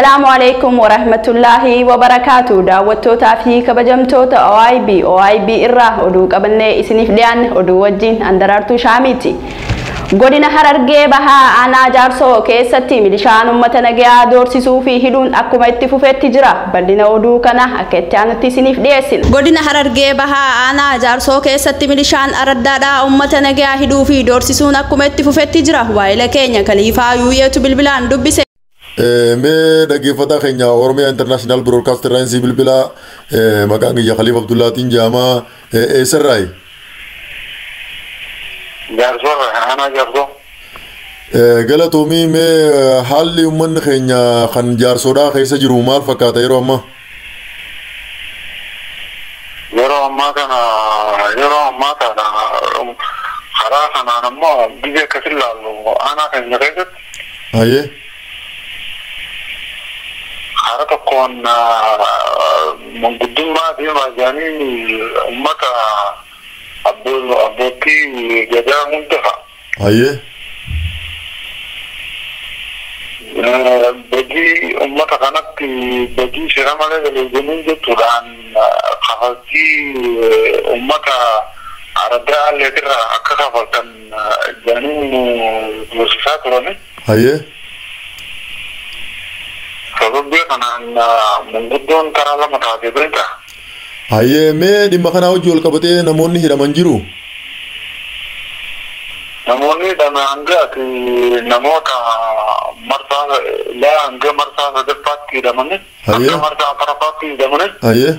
السلام عليكم ورحمة الله وبركاته. دعوتوتا في كبجمتوتا OIB إرّا ودو قبلني إسنيف ديان ودو وجين أندرارتو شاميتي قدنا هررجي بها أنا جارسو كيستي ملشان أمتنا دورسي سوفي هدون أكما اتفوفت تجرا بلنا ودو كنا أكتان تسنيف ديسن قدنا هررجي بها أنا جارسو كيستي ملشان أردادا أمتنا هدو في دورسي سون أكما اتفوفت تجرا وإلى كينيا كليفا يويتو بالبلان دبسي मैं दगे फता खैया और मैं इंटरनेशनल ब्रॉडकास्टर रही सिविल बिला मकान की खलीफ अब्दुल्ला तीन जामा ऐसर राय जारसो हाना जारसो गलत होमी मैं हाल ली उम्मन खैया खन जारसोड़ा खैसे जरूमाल फकाता है रोमा का ना हरा खाना नम्मा बीजे कसिल लालो आना खैया कैसे आये haraka kon menguduma dia majani umat aboti jadang untuk aye bagi umat anak bagi seramale jadi turan khawati umat arada lekra akafalkan jani musa turane aye Sebab dia kan mengudon karala mata dia berita. Aye, me di makan jual kabute namun ni hira manjiru. Namun ni dana angga ki namota marta la angga marta sedepat ki damane. Aye. Marta parapat ki damane. Aye.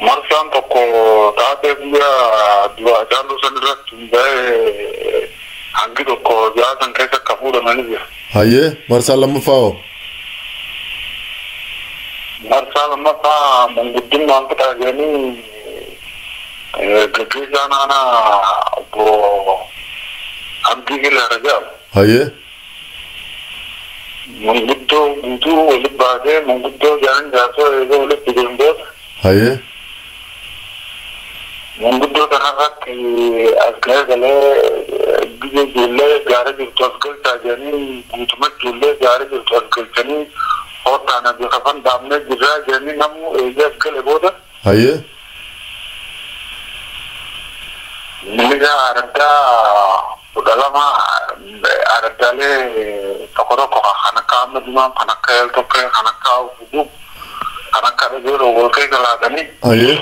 Marta toko taate dia dua jalu sendiri tumbai anggi toko dia sangkai kafu damane dia. Aye, marsal fao. Marsal fa mengudin mangkut aja ni kegiatan anak bo anggi kila raja. Aye. Menguddo itu oleh bahasa menguddo jangan jatuh itu oleh pijambot. Aye. Menguddo tanah ki asgal gale bije jule gare di tosgal tajani gutmat jule gare di tosgal jani और ताना जो अपन दामने गिरा जनी नम एजेस के ले बोला आये निगा आरता उदालमा आरता ले तकोरो को खाना काम में दिमाग खाना कैल तो के खाना काउ बुक खाना करे जो रोल के गला दनी आये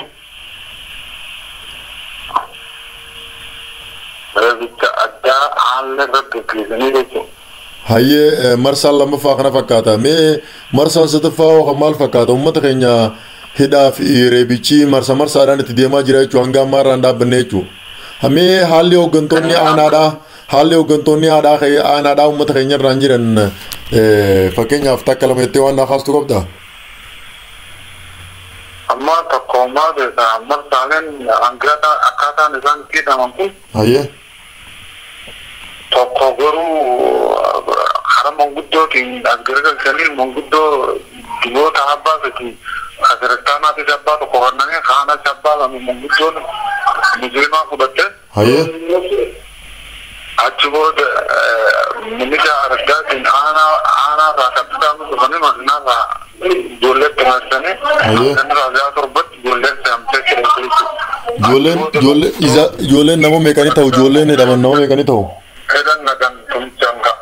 बिचा अड्डा आल ले रख के जनी देखो Haye marsal lama fakna fakata me marsal setafao kamal fakata umat kenya hidaf irebici marsa dan tidema jira cuanga maranda benecu hame halio gentoni ada kaya anada umat kenya ranjiran fakenya afta kalamete wana khastu kopda amma takoma de marsalen anggata akata nisan kita mampu haye toko guru haram menguddo ting agar kanil menguddo dua tahaba sih agar tanah di sabba to korannya khana sabba lami menguddo mujrima ko batte haye achubo minija arda tin ana rakata mu kane magna ra dole penasane dan raja turbat dole samte jole namo mekani tau jole ne daman namo mekani tau edan nagan tumchanga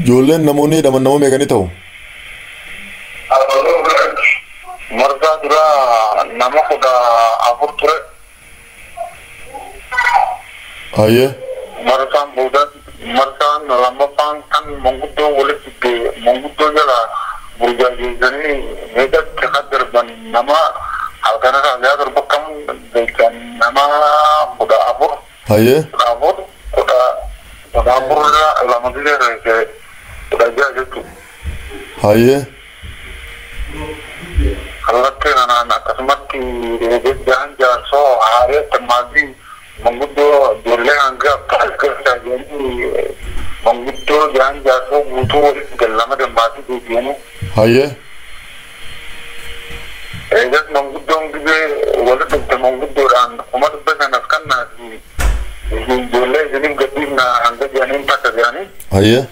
Jolen namoni daman namo mekani tau marga dura nama kuda abur ture aye marga lamba kan menguddo oleh tipe menguddo jala burja jadi mereka kekadar ban nama alkana raja terbekam dengan nama kuda abur aye abur kuda abur lama dia kuda jaga itu aye kalau anak kasmat di jangan so hari termati menguddo dole anggap kerja jadi menguddo jangan so butuh dalam dan mati di sini aye edat menguddo juga wala tuh menguddo dan umat benar kan nasi dole jadi gede na angga jadi empat jadi Haye.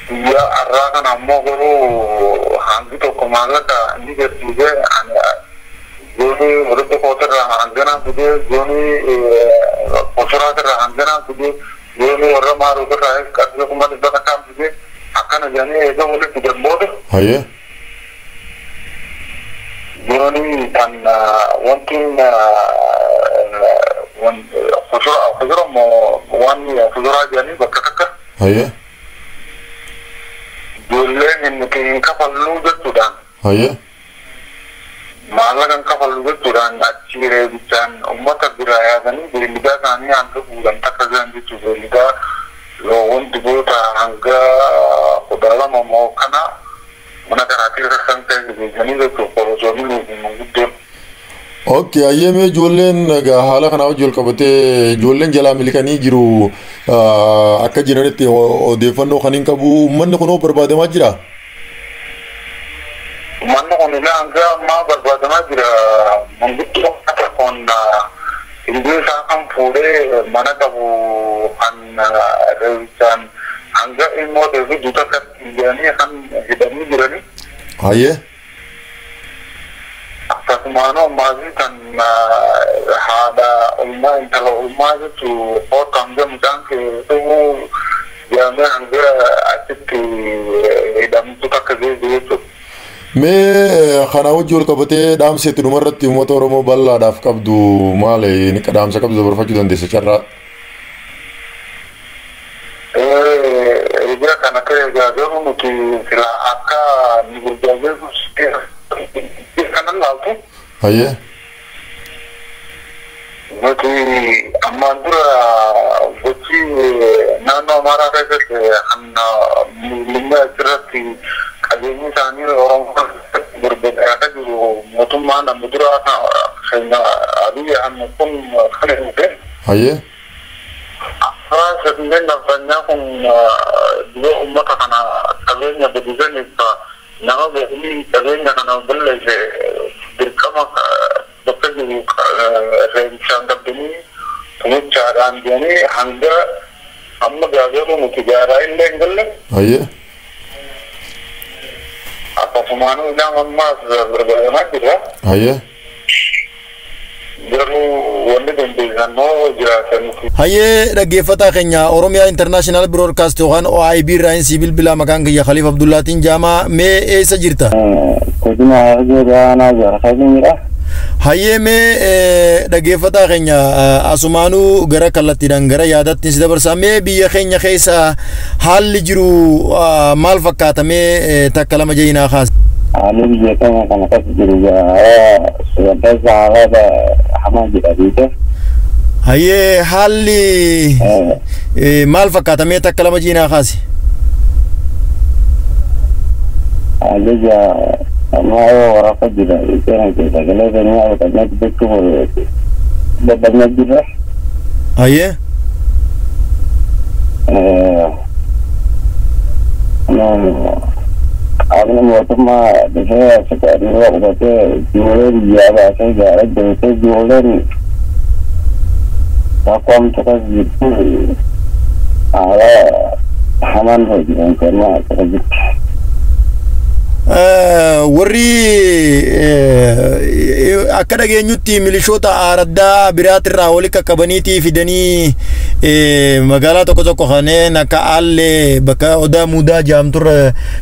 Ya arrakan ammo guru hangi to komalaka ni gertuje joni urdu kotra hangana bude joni posra tra hangana bude joni orra maru ko rae kadro kumar da kam bude akana jani edo mole kuder mod Haye. joni tan wantin wan posra mo wan posra jani bakaka Haye. Julen ini kapal lugu Sudan. Haye. Malah kan kapal lugu Sudan acire bican umat beraya kan berliga kami angka bulan tak kerjaan itu berliga lawan tiba angka kodala mau kana mana kerati rasan teh jadi itu kalau jadi mungkin. Okay, ayyame ijoolleen haala kana wajjin qabate ijoolleen jalaa milkanii jiru akka jiranitti odeeffannoo kan hin qabu uummanni kunoo barbaadamaa jira. Uummanni kun ilaa hanga ammaa barbaadamaa jira manguddoo akka kun hinduu isaa kan fuudhee mana qabu kan reebichaan hanga immoo deebii duuta kan jiranii kan hidhamanii jiranii. Hayyee. Akkasumaan maatii kan haadha ulmaa intala ulmaa jechuun hootaan gamtaan keessuu yaamee hanga achitti hidhamtu takka jechuudha. Mee kana wajjin wal qabatee dhaamseetti dhumarratti uummata Oromoo bal'aadhaaf qabdu maali ni dhaamsa qabdu dabarfachuu dandeessa carraa? Egaa kana ta'e garuu nuti sila akka ni gurgurajee kanan laatu. Hayyee. Nuti ammaan dura gochi naannoo Amaaraa keessatti kan miidhagina asirratti qabeenyi isaanii Oromoo gurgurtaa jiru mootummaan amma dura keenya Abiy Ahmed kun kan dhufe. Hayyee. Setiap nafasnya pun dua umat karena kalian berdua nih pak, nama begini kalian karena beli berkama dokter di rencana begini, pengucapan begini, hingga amma gagal pun mutiarain lenggel. Hayyee. Apa semua nu yang amma berbeda macam ya? Hayyee. Hayyee dhaggeeffataa keenya Oromiyaa International Broadcast yookaan OIB irraa sibil bilaa maqaan kiyya Khaliif Abdullaatiin Jaamaa mee eessa jirta? Kudina Argeedhaanaa Jaarsaatiinidha. Hayyee mee dhaggeeffataa keenya asumaanuu gara kallattiidhaan gara yaadaatti si dabarsaa mee biyya keenya keessa haalli jiru maal fakkaata mee takka lama jeinaa kaas? Haalli biyya keenya kana keessa jiru sugantaa saalaadha hamaa jedha. Hayyee haalli maal fakkaata mee takka lama jeinaa kaasi? Haalli ammaa waraabaa jira keenya keessa galee keenyaa bakka beekuuf dadhabnaa jira. Hayyee. Aku mootummaa dhufee asirratti qabatee ijoollee biyyaa baasee gaara deemtee ijoolleen rakkoomtu kas jirtu haala hamaan hojiidhaan kennaa akkana jirti. Warri akka dhageenyutti milishoota aaraddaa biraatirraa walitti qaqqabaniitii fidanii magaalaa tokko tokko kanneen akka Aallee bakka Odaa Mudaa jaamturra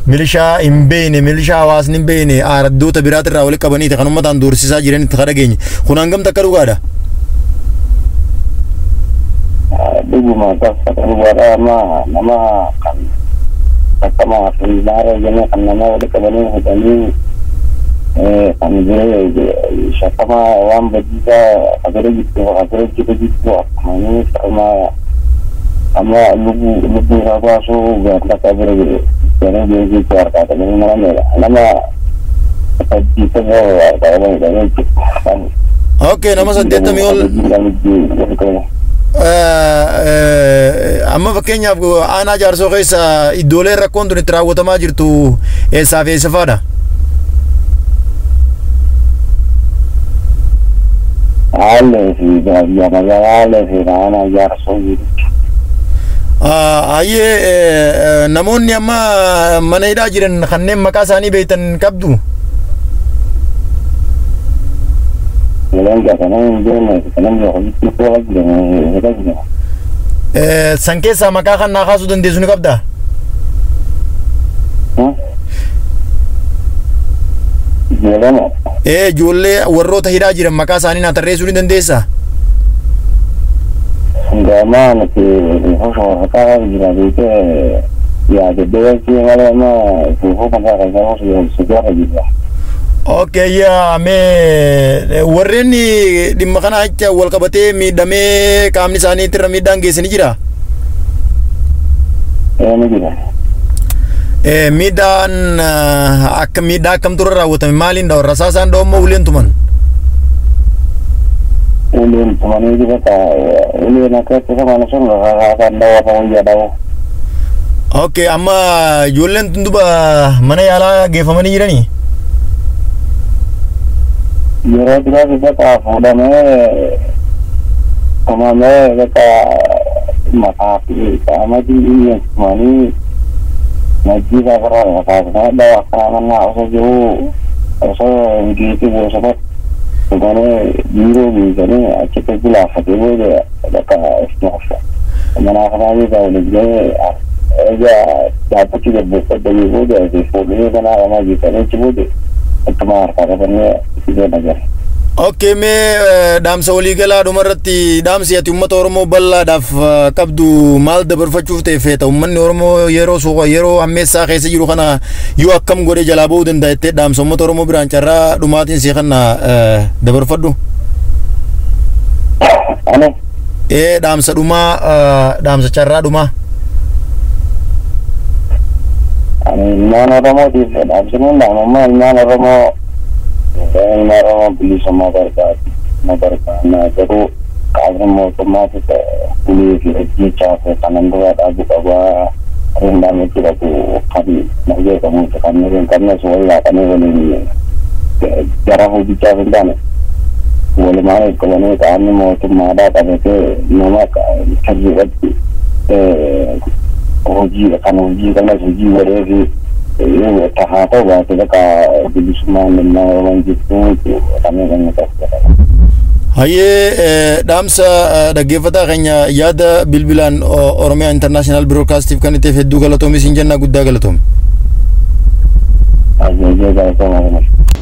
milishaa hin beekne milishaa hawaasni hin beekne aaraddoota biraatirraa walitti qabaniiti kan uummataan doorsisaa jiranitti kan dhageenye kun hangam takka dhugaadha? Dhuguma takka dhugaadha nama kan akkama filmaara jenee kan nama walitti qabanii hidhanii kan shakama waan badiisaa kabira jirtu akkamanii amma lubbuu isaa baasuu gaanta kabira jedhanii beeksisu harkaatanii nama saddeeta harkaatanii hidhanii jiru. Okay, nama 80 ol. Amma fakkeenyaaf aanaa jaarsoo keessa iddoolee rakkoon tun itti raawwatamaa jirtu eessaaf eessa faadha? Haalee fi baadiyyaa magaalaa haalee fi aanaa jaarsoo jiru. Ayyee namoonni amma mana hidhaa jiran kanneen maqaa isaanii beektan qabdu. San keessaa maqaa kan naa kaasuu dandeessu ni qabdaa? Ijoollee warroota hidhaa jiran maqaa isaanii naa tarreessuu ni dandeessaa? Gama nanti hoso kata jadi itu ya jadi sih kalau mah suhu pakai kalau sudah juga. Okay ya me warreni di makan aja wal kabate midame kamni sani tiramidang geseni jira. Ini juga. Midan ak mida kam turra wata malin da rasasan do mo ulen tuman. Ulin teman ini juga ulin nak kita mana sih nggak akan dawa pengundi dawa. Oke, amma jualan tentu bah mana ya lah gefamani jira ni? Jira kita udah kemana kita matapi sama di ini mani ngaji kalau kata dawa kerana usah jauh usah gitu usah Karena biru ni, jadi kita gula hati boleh ada istilah. Mana kami tahu ni, aja dapat juga buat dari boleh, jadi boleh mana ramai kita ni cuma deh, kemar kata ni tidak ada. Oke, me dam sawli gala dumarati dam siati ummat Oromo balla daf kabdu mal da barfachuuf ta'e feeta ummanni Oromo yeroo suuqa yeroo ammeessaa keessa jiru kana yoo akkam godhe jalaa ba'uu danda'ettee dhaamsa ummat Oromoo biraan carraa dhumaatiin si kana dabarfadhu. Ano? Dhaamsa dhumaa dhaamsa carraa dhumaa. Mana Oromoo di dhaamsa nun mana Oromoo Nara beli sama barca, na jadi kalau mau tomat itu beli di cafe kanan dua abu kawa rendam itu aku kali nak je kamu tekan karena soalnya kami ini jarang hobi cafe dan boleh mana kalau ni kami mau tomat ada ke nama kerja hobi karena hobi berarti ini tahap apa kita di semua memang gitu kami kan Haye damsa dhaggeeffataa keenya yaada bilbilaan Oromiyaa International Broadcasting kan itti hedduu galatoomi siin jenna guddaa galatoomi.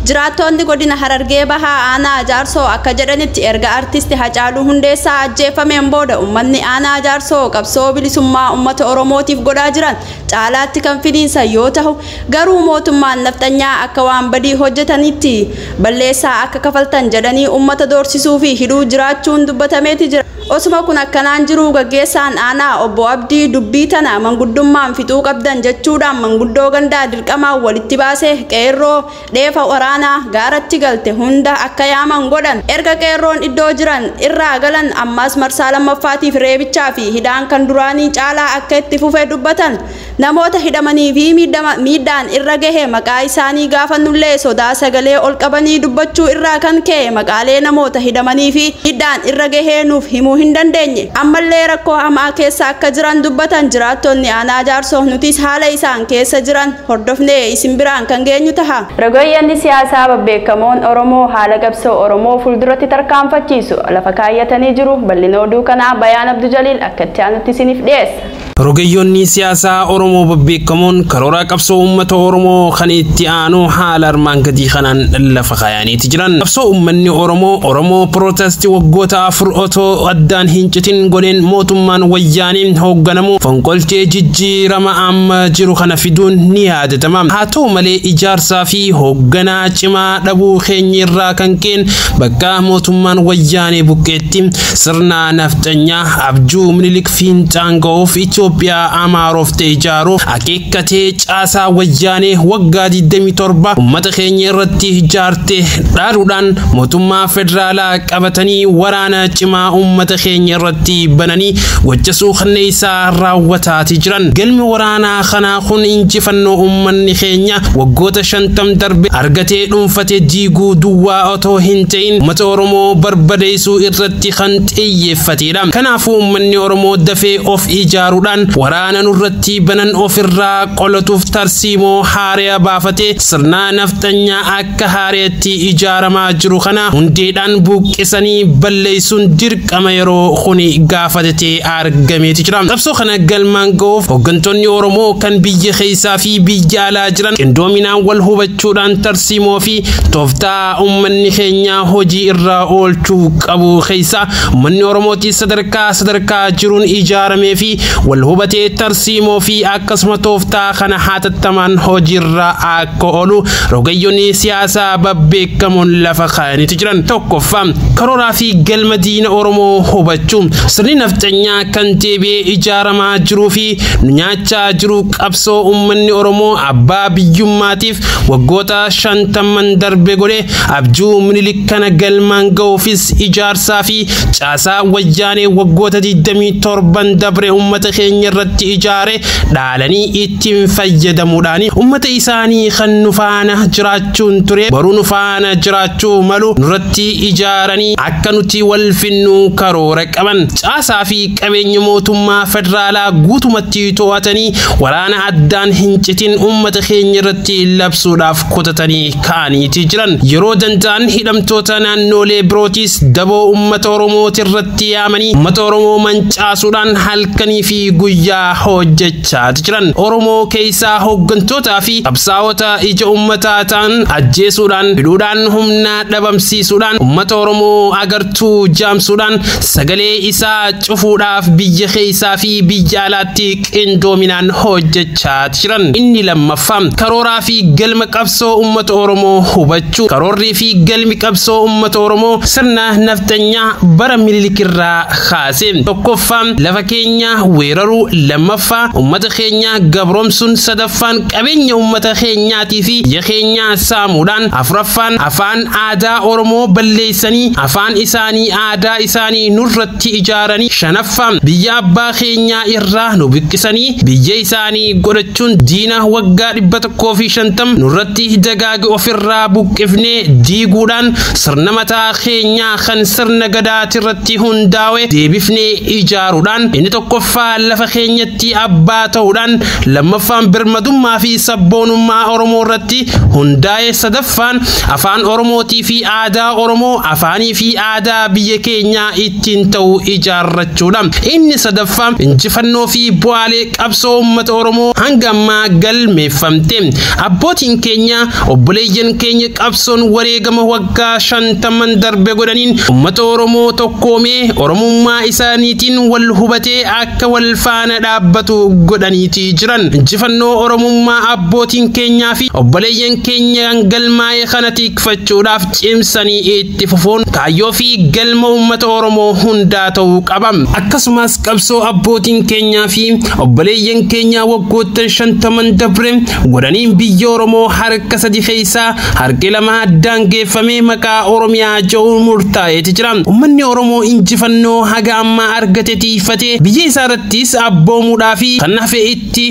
Jiraatonni godina Harargee Bahaa aanaa Jaarsoo akka jedhanitti erga artisti Hacaaluu Hundeessaa ajjeefameen booda uummanni aanaa Jaarsoo qabsoo bilisummaa uummata Oromootiif godhaa jiran caalaatti kan finiinsa yoo ta'u garuu mootummaan nafxanyaa akka waan badii hojjetanitti balleessaa akka kafaltan jedhanii uummata doorsisuu fi hidhuu jiraachuun dubbatameeti jira. Osuma kun akkanaan jiru gaggeessaan aanaa obbo Abdii dubbii tana manguddummaan fixuu qabdan jechuudhaan manguddoo gandaa dirqamaan walitti baasee qeerroo dheefa waraanaa gaaratti galte hunda akka yaaman godhan erga qeerroon iddoo jiran irraa galan ammas marsaa lammaffaatiif reebichaa fi hidhaan kan duraanii caalaa akka itti fufee dubbatan namoota hidhamanii fi miidhaan irra gahe maqaa isaanii gaafannullee sodaa sagalee ol qabanii dubbachuu irraa kan ka'e maqaalee namoota hidhamanii fi miidhaan irra gahee nuuf himuu hin dandeenye ammallee rakkoo hamaa keessa akka jiran dubbatan jiraattonni aanaa Jaarsoo nutis haala isaan keessa jiran hordofnee isin biraan kan geenyu taha. Rogoyyanni siyaasaa babbeekamoon Oromoo haala qabsoo Oromoo fuulduratti tarkaanfachiisu lafa kaayyatanii jiru bal'ina oduu kanaa Bayaan Abduu Jaliil akka itti aanutti isiniif dhiyeessa. Rogoyyonni siyaasaa Oromoo babbeekamoon karoora qabsoo uummata Oromoo kan itti aanu haala armaan gadii kanaan lafa kaayaniiti jiran. Qabsoo uummanni Oromoo protesti waggoota 4 otoo addaan hin citin godheen mootummaan wayyaaniin hoogganamu fonqolchee jijjiirama amma jiru kana fiduun ni yaadatama. Haa ta'u malee ijaarsaa fi hoogganaa cimaa dhabuu keenya irraa kan ka'e bakka mootummaan wayyaanee buqqeetti sirna nafxanyaa abjuu Minilik fiinxaan ga'uuf Itoophiyaa Amaaroof ta'e ijaaruuf akeekkatee caasaa wayyaanee waggaa 27 ummata keenya irratti ijaarte dhaaruudhaan mootummaa federaalaa qabatanii waraana cimaa ummata keenya irratti bananii wajjasuu kanneessaa raawwataati jiran. Galmi waraanaa kanaa kun injifannoo ummanni keenya waggoota 50 darbe argatee dhuunfatee diiguu duwwaa otoo hin ta'in uummata Oromoo barbadeessuu irratti kan xiyyeeffatedha. Kanaafuu uummanni Oromoo dafee of ijaaruudhaan waraana nurratti banan ofirraa qolatuuf tarsiimoo haaraa baafatee sirna nafxanyaa akka haaraatti ijaaramaa jiru kana hundeedhaan buqqisanii balleessuun dirqama yeroo kuni gaafatatee argameeti jira. Qabsoo kana galmaan ga'uuf hooggantoonni Oromoo kan biyya keessaa fi biyya alaa jiran qindoominaan wal hubachuudhaan tarsiimoo fi tooftaa uummanni keenya hojii irra oolchuu qabu keessa uummanni Oromooti sadarkaa jiruun ijaaramee fi wal hubatee tarsiimoo fi akkasuma tooftaa kana hatattamaan hojiirra akka oolu rogeeyyoonni siyaasaa babbeekamoon lafa kaa'aniiti jiran. Tokkoffaa karooraa fi galma diina Oromoo hubachuun sirni nafxanyaa kan deebi'ee ijaaramaa jiruu fi nyaachaa jiru qabsoo uummanni Oromoo abbaa biyyummaatiif waggoota 50 darbe godhe abjuu Minilik kana galmaan ga'uufis ijaarsaa fi caasaa wayyaanee waggoota 27 dabre ummata keenya irratti ijaare dhaalanii ittiin fayyadamuudhaan ummata isaanii kan nufaana jiraachuun ture baruu nufaana jiraachuu malu nurratti ijaaranii akka nuti wal finnu karoora qaban caasaa fi qabeenya mootummaa federaalaa guutumatti to'atanii waraana addaan hin citin ummata keenya irratti labsuudhaaf kutatanii ka'aniiti jiran. Yeroo danda'an hidhamtoota naannolee birootis daboo ummata Oromooti irratti yaamanii ummata Oromoo mancaasuudhaan halkanii fi guyyaa hojjechaati jiran. Oromoo keessaa hooggantootaa fi qabsaa'ota ija ummataa ta'an ajjeesuudhaan hidhuudhaan humna dhabamsiisuudhaan ummata Oromoo agartuu jaamsuudhaan sagalee isaa cufuudhaaf biyya keessaa fi biyya alaatti qindoominaan hojjechaati jiran. Inni lammaffaa karooraa fi galma qabsoo ummata Oromoo hubachuu. Karoorrii fi galmi qabsoo ummata Oromoo sirna nafxanyaa bara Minilik irraa kaase. Tokkoffaa lafa keenya weeraruu, lammaffaa ummata keenya gabroomsuun, sadaffaan qabeenya ummata keenyaatii fi biyya keenya saamuudhaan, afuraffaan afaan aadaa Oromoo balleessanii afaan isaanii aadaa isaanii nurratti ijaaranii, shanaffaan biyya abbaa keenyaa irraa nu buqqisanii biyya isaanii godhachuun diina waggaa 150 nurratti dagaage ofirraa buqqifnee diiguudhaan sirna mataa keenyaa kan sirna gadaati irratti hundaa'e deebifnee ijaaruudhaan inni tokkoffaa lafa keenyatti abbaa ta'uudhaan, lammaffaan birmadummaa fi sabboonummaa Oromoo irratti hundaa'e, sadaffaan afaan Oromootii fi aadaa Oromoo afaanii fi aadaa biyya keenyaa ittiin ta'u ijaarrachuudha. Inni sadaffaan injifannoo fi bu'aalee qabsoo uummata Oromoo hanga ammaa galmeeffamte. Abbootiin keenya obboleeyyan keenya qabsoon wareegama waggaa 50 darbe godhaniin uummata Oromoo tokkoomee Oromummaa isaaniitiin wal hubatee akka wal faana dhaabbatu godhaniiti jiran. Injifannoo Oromummaa abbootiin keenyaa fi obboleeyyan keenya galmaa'ee kana tikfachuudhaaf cimsanii itti fufuun kaayyoo fi galma uummata Oromoo hundaa ta'uu qaba. Akkasumas qabsoo abbootiin keenyaa fi obboleeyyan keenya waggoota 50 dabre godhaniin biyya Oromoo harka sadi keessaa harki lama addaan geeffamee maqaa Oromiyaa jedhuun murtaa'eeti jira. Uummanni Oromoo injifannoo haga ammaa argate tiifatee biyya isaa irrattis abboomuudhaa fi kan hafe itti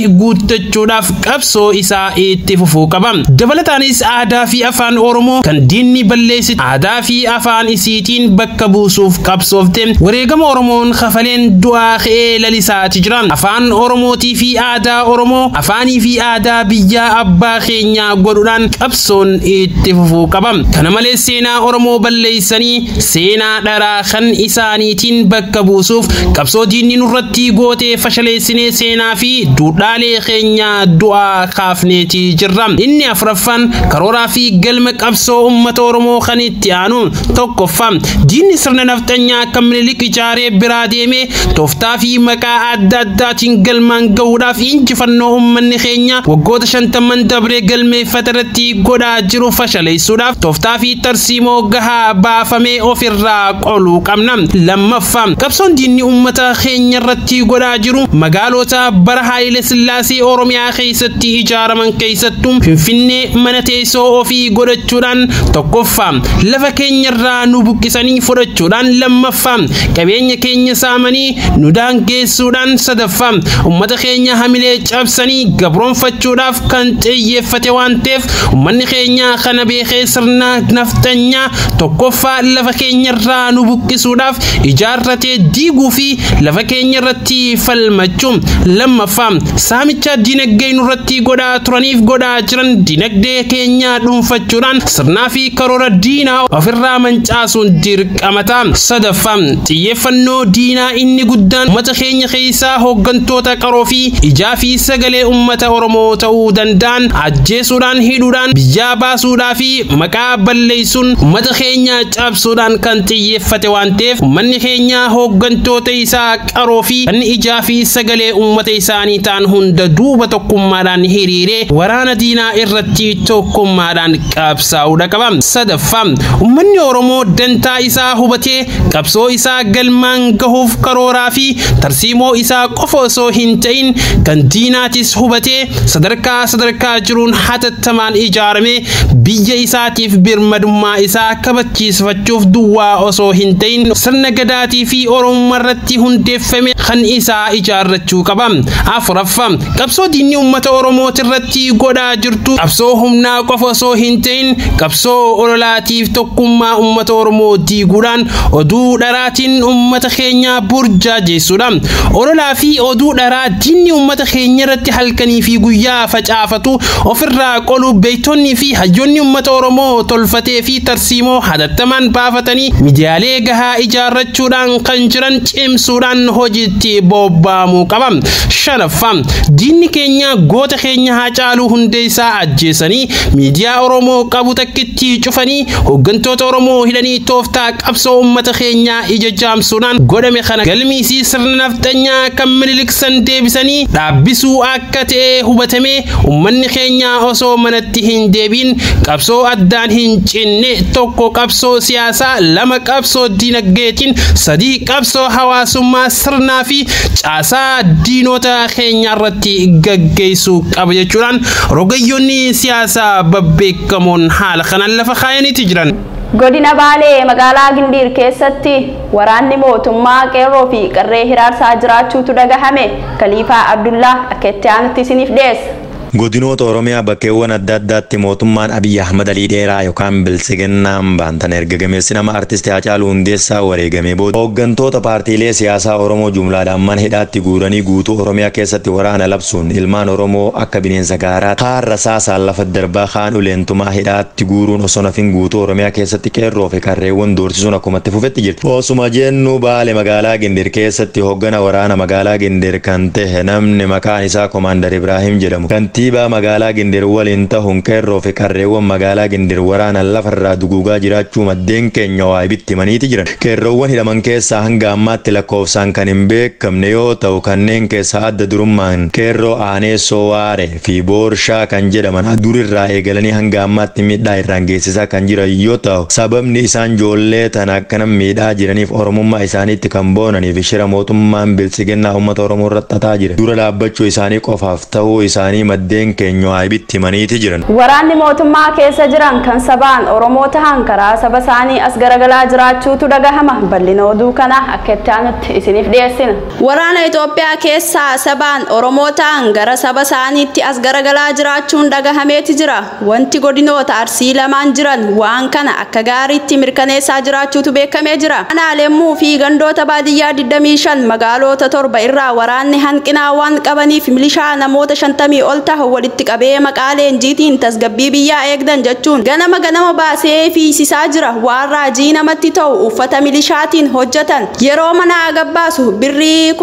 guuttachuudhaaf qabsoo isaa itti fufuu qaba. Dabalataanis aadaa fi afaan Oromoo kan diinni balleessite aadaa fi afaan isiitiin bakka buusuuf qabsoofte wareegama Oromoon kafaleen du'aa ka'ee lalisaati jira. Afaan Oromootii fi aadaa Oromoo afaanii fi aadaa biyya abbaa keenyaa godhuudhaan qabsoon itti fufuu qaba. Kana malees seenaa Oromoo balleessanii seenaa dharaa kan isaaniitiin bakka buusuuf qabsoo diinni nurratti gootee fashaleessinee seenaa fi duudhaalee keenya du'aa kaafneeti jirra. Inni afuraffaan karooraa fi galma qabsoo uummata Oromoo kan itti aanu. Tokkoffaa diinni sirna nafxanyaa akka Minilik ijaaree biraa deemee tooftaa fi maqaa adda addaatiin galmaan ga'uudhaaf injifannoo uummanni keenya waggoota 50 dabree galmeeffate irratti godhaa jiru fashaleessuudhaaf tooftaa fi tarsiimoo gahaa baafamee ofirraa qoluu qabna. Lammaffaa qabsoon diinni uummata keenya irratti godhaa jiru magaalota bara Haayile Sillaasee Oromiyaa keessatti ijaaraman keessattuu Finfinnee mana teessoo ofii godhachuudhaan tokkoffaa lafa keenyarraa nu buqqisanii fudhachuudhaan lammaffaa qabeenya keenya saamanii nu daangeessuudhaan sadaffaa ummata keenya hamilee cabsanii gabroonfachuudhaaf kan xiyyeeffate waan ta'eef ummanni keenya kana beekee sirna naftanyaa tokkoffaa lafa keenyarraa nu buqqisuudhaaf ijaarratee diiguu fi lafa keenya irratti falmachuun lammaffaa saamicha dinagdee nurratti godhaa turaniif godhaa jiran dinagdee keenya dhuunfachuudhaan sirnaa fi karoora diinaa ofirraa mancaasuun dirqamata sadaffaa xiyyeeffannoo diinaa inni guddaan ummata keenya keessaa hooggantoota qaroo fi ijaa fi sagalee ummata Oromoo ta'uu danda'an ajjeesuudhaan hidhuudhaan biyyaa baasuudhaa fi maqaa balleessuun ummata keenya cabsuudhaan kan xiyyeeffate waan ta'eef ummanni keenya hooggantoota isaa qaroo fi kan ijaa fi sagalee ummata isaanii ta'an hunda duuba tokkummaadhaan hiriiree waraana diinaa irratti tokkummaadhaan qabsaa'uudha qaba. Sadaffaa ummanni Oromoo dantaa isaa hubatee qabsoo isaa galmaan gahuuf karooraa fi tarsiimoo isaa qofa osoo hin ta'in kan diinaatis hubatee sadarkaa jiruun hatattamaan ijaaramee biyya isaatiif birmadummaa isaa kabachiisfachuuf duwwaa osoo hin ta'in sirna gadaatii fi Oromummaa irratti hundeeffame kan isaa ijaarrachuu qaba. Afuraffaa qabsoo diinni ummata Oromooti irratti godhaa jirtu qabsoo humnaa qofa osoo hin ta'in qabsoo ololaatiif tokkummaa ummata Oromoo diiguudhaan oduu dharaatiin ummata keenya burjaajessuudha. Ololaa fi oduu dharaa diinni ummata keenya irratti halkanii fi guyyaa facaafatu ofirraa qolu beeytonni fi hayyoonni ummata Oromoo tolfatee fi tarsiimoo hatattamaan baafatanii miidiyaalee gahaa ijaarrachuudhaan kan jiran cimsuudhaan hojiitti bobba'amuu qaba. Shanaffaa diinni keenya goota keenya Haacaaluu Hundeessaa ajjeesanii miidiyaa Oromoo qabu takkitti cufanii hooggantoota Oromoo hidhanii tooftaa qabsoo ummata keenyaa ija jaamsuudhaan godhame kana galmiisii sirna naftanyaa kan miliqsan deebisanii dhaabbisuu akka ta'e hubatamee ummanni keenya osoo manatti hin deebiin qabsoo addaan hin cinne tokko qabsoo siyaasaa lama qabsoo dinagdeetiin sadii qabsoo hawaasummaa sirnaa fi caasaa diinota keenya irratti gaggeessuu qaba jechuudhaan rogayyoonni siyaasaa babbeekamoon haala kanaan lafa kaayaniiti jiran. Godina Baalee magaalaa Gindiir keessatti waraanni mootummaa qeerroo fi qarree hiraarsaa jiraachuutu dhagahame. Khaliifaa Abdullah akka itti aanutti isiniif dhiyeessa. Godinoota Oromiyaa bakkeewwan adda addaatti mootummaan Abiyyi Ahmad Alii Dheeraa yookaan bilisiginnaan baantan erga gameessi nama artistii Haacaaluu Hundeessaa wareegamee booda hooggantoota paartiilee siyaasaa Oromoo jumlaadhaan mana hidhaatti guuranii guutuu Oromiyaa keessatti waraana labsuun ilmaan Oromoo akka bineensa gaaraa kaarra saasaan lafa darbaa kaan uleentumaa hidhaatti guuruun osoo nafin guutuu Oromiyaa keessatti qeerroo fi qarreewwan doorsisuun akkumatti fufetti jirti. Osuma jennu Baalee magaalaa Gindir keessatti hooggana waraana magaalaa Gindir kan ta'e namni maqaan isaa Komaandar Ibraahim jedhamu Tiibaa magaalaa Gindir waliin ta'uun qeerroo fi qarreewwan magaalaa Gindir waraana lafarraa duguugaa jiraachuu maddeen keenya waa ibitti himaniiti jiran. Qeerroowwan hidhaman keessaa hanga ammaatti lakkoofsaan kan hin beekamne yoo ta'u kanneen keessaa adda durummaan qeerroo Aaneessoo Waaree fi Boorshaa kan jedhaman durirraa eegalanii hanga ammaatti miidhaa irraan geessisaa kan jiran yoo ta'u sababni isaan ijoollee tana akkanan miidhaa jiraniif Oromummaa isaaniitti kan boonanii fi shira mootummaan bilisiginnaa uummata Oromoo irratti xaxaa jira. Dura dhaabbachuu isaanii qofaaf ta'uu isaanii maddeen keenya ibitti himaniiti jiran. Waraanni mootummaa keessa jiran kan sabaan Oromoo tahan karaa saba isaanii as garagalaa jiraachuutu dhagahama. Bal'ina oduu kana akka itti aanutti isiniif dhiyeessina. Waraana Itoophiyaa keessaa sabaan Oromoo tahan gara saba isaaniitti as garagalaa jiraachuun dhagahameeti jira. Wanti godinoota Arsii lamaan jiran waan kana akka gaariitti mirkaneessaa jiraachuutu beekamee jira. Aanaalee fi gandoota baadiyyaa 25 magaalota 7 irraa waraanni hanqinaa waan qabaniif milishaa namoota 50 ol tahu walitti qabee maqaa leenjiitiin tasgabbii biyyaa eegdan jechuun ganama baasee fiisisaa jira. Waan raajii namatti ta'u uffata milishaatiin hojjetan yeroo mana agabbaasu birrii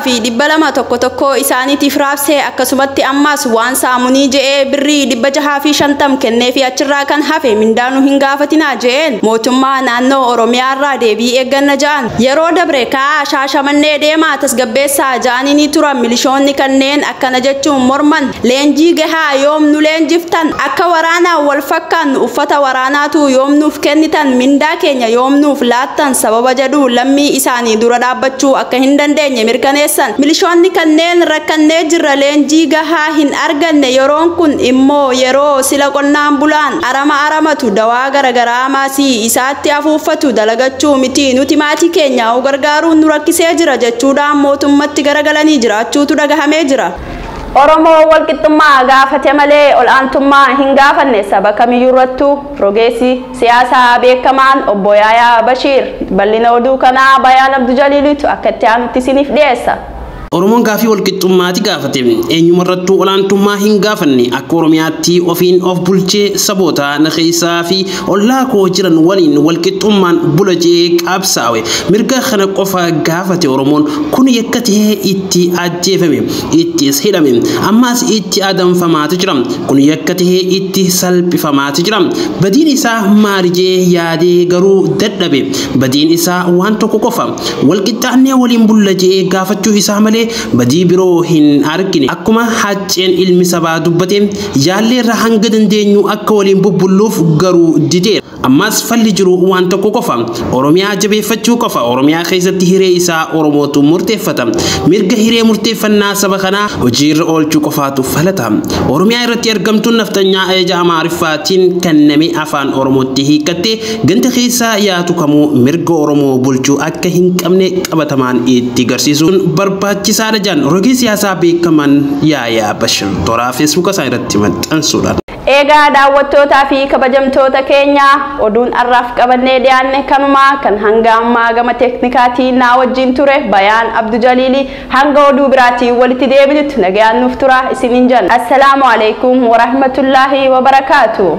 1,200 tokko isaaniitiif raabsee akkasumatti ammas waan saamunii je'ee birrii 650 kennee fi achirraa kan hafe mindaanu hin gaafatinaa je'een mootummaa naannoo Oromiyaa irraa deebii eegganna ja'an. Yeroo dabre kaa Shaashamannee deemaa tasgabbeessaa ja'anii turan milishoonni kanneen akkana jechuun morman leenjii gahaa yoom nu leenjiftan akka waraanaa wal fakkaan uffata waraanaatu yoom nuuf kennitan mindaa keenya yoom nuuf laattan sababa jedhu lammii isaanii dura dhaabbachuu akka hin dandeenye mirkaneessan. Milishoonni kanneen rakkannee jirra leenjii gahaa hin arganne yeroon kun immoo yeroo sila qonnaan bulaan aramatu dawaa garagaraa maasii isaatti afuuffatu dalagachuu miti nuti maatii keenya gargaaruun nu rakkisee jira jechuudhaan mootummatti garagalanii jiraachuutu dhagahamee jira. Oromoo walqixxummaa gaafate malee ol'aantummaa hin gaafanne saba kamiyyuu irrattuu rogeessi siyaasaa beekamaan obbo Yaayaa Bashiir bal'ina oduu kanaa Bayaan Abduu Jaliilitu akka itti aanutti isiniif dhiyeessa. Oromoon gaafii walqixxummaati gaafate eenyumarrattuu olaantummaa hin gaafanne akka Oromiyaatti ofiin of bulchee saboota naqiisaa fi ollaa koo jiran waliin walqixxummaan bula jee qabsaawe mirga kana qofa gaafate Oromoon kun yakka ta'ee itti ajjeefame ittis hidhame ammas itti adamfamaatu jira kun yakka ta'ee itti salphifamaatu jira badiin isaa maali jee yaadee garuu dadhabe badiin isaa waan tokko qofa walqixxaannee waliin bulla jee gaafachuu isaa malee badii biroo hin argine akkuma hacceen ilmi sabaa dubbate yaalleerra hanga dandeenyu akka waliin bubbulluuf garuu dideera ammas falli jiru waan tokko qofa Oromiyaa jabeeffachuu qofa Oromiyaa keessatti hiree isaa Oromootu murteeffata mirga hiree murteeffannaa saba kanaa hojiirra oolchuu qofaatu falata Oromiyaa irratti argamtuun naftanyaa eeja Amaariffaatiin kenname afaan Oromootti hiikattee ganda keessaa yaatu kamuu mirga Oromoo bulchuu akka hin qabne qabatamaan itti garsiisuun barbaachisaadha jan rogi siyaasaa beekaman Yaayaa Bashir toora Facebook isaa irratti maxxansuudhaan. Egaa daawwattootaa fi kabajamtoota keenya oduun arraaf qabannee dhiyaanne kanuma kan hanga ammaa gama teeknikaatiin naa wajjin ture Bayaan Abduu Jaliilii hanga oduu biraatiin walitti deebinutti nagayaan nuuf tura isiniin jenna. Assalaamu alaykum wa rahmatullaahi wa barakaatuh.